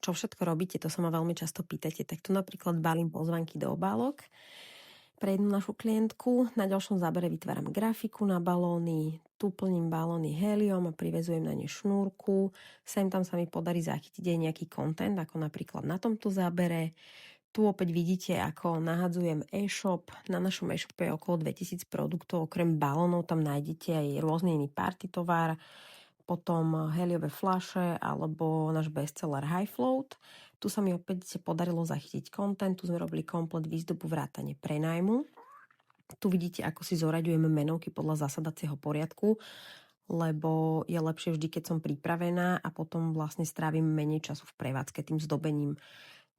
čo všetko robíte, to sa ma veľmi často pýtate. Tak tu napríklad balím pozvánky do obálok pre jednu našu klientku. Na ďalšom zábere vytváram grafiku na balóny, tu plním balóny héliom a privezujem na ne šnúrku. Sem tam sa mi podarí zachytiť aj nejaký content, ako napríklad na tomto zábere. Tu opäť vidíte, ako nahadzujem e-shop. Na našom e-shope je okolo 2000 produktov. Okrem balónov tam nájdete aj rôzny iný party tovar, potom heliové fľaše alebo náš bestseller High Float. Tu sa mi opäť podarilo zachytiť content. Tu sme robili komplet výzdobu vrátane prenajmu. Tu vidíte, ako si zoraďujeme menovky podľa zasadacieho poriadku, lebo je lepšie vždy, keď som pripravená a potom vlastne strávim menej času v prevádzke tým zdobením.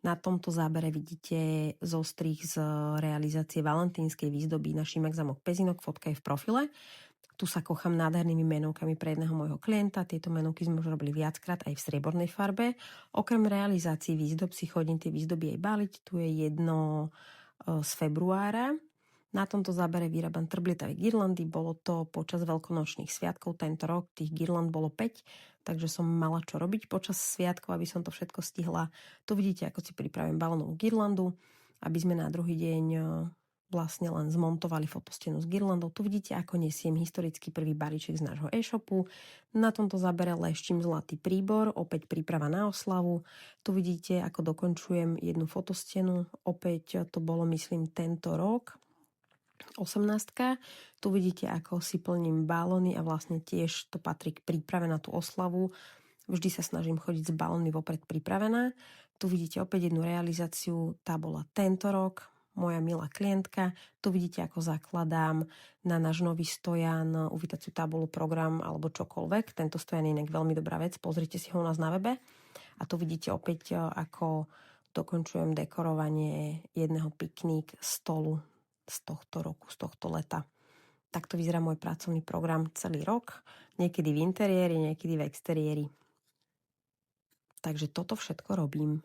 Na tomto zábere vidíte zostrih z realizácie valentínskej výzdoby na Šimak zamok Pezinok, fotka je v profile. Tu sa kochám nádhernými menovkami pre jedného môjho klienta. Tieto menovky sme už robili viackrát aj v striebornej farbe. Okrem realizácií výzdob si chodím tie výzdoby aj baliť. Tu je jedno z februára. Na tomto zábere vyrábam trblietavé girlandy. Bolo to počas veľkonočných sviatkov tento rok. Tých girland bolo 5, takže som mala čo robiť počas sviatkov, aby som to všetko stihla. Tu vidíte, ako si pripravím balónovú girlandu, aby sme na druhý deň vlastne len zmontovali fotostenu s girlandou. Tu vidíte, ako nesiem historicky prvý balíček z nášho e-shopu. Na tomto zábere leštím zlatý príbor, opäť príprava na oslavu. Tu vidíte, ako dokončujem jednu fotostenu. Opäť to bolo, myslím, tento rok. 18. Tu vidíte, ako si plním balóny a vlastne tiež to patrí k príprave na tú oslavu. Vždy sa snažím chodiť s balónmi vopred pripravená. Tu vidíte opäť jednu realizáciu, tá bola tento rok. Moja milá klientka. Tu vidíte, ako zakladám na náš nový stojan uvítaciu tabulu, program alebo čokoľvek. Tento stojan je inak veľmi dobrá vec, pozrite si ho u nás na webe. A tu vidíte opäť, ako dokončujem dekorovanie jedného pikník stolu z tohto roku, z tohto leta. Takto vyzerá môj pracovný program celý rok. Niekedy v interiéri, niekedy v exteriéri. Takže toto všetko robím.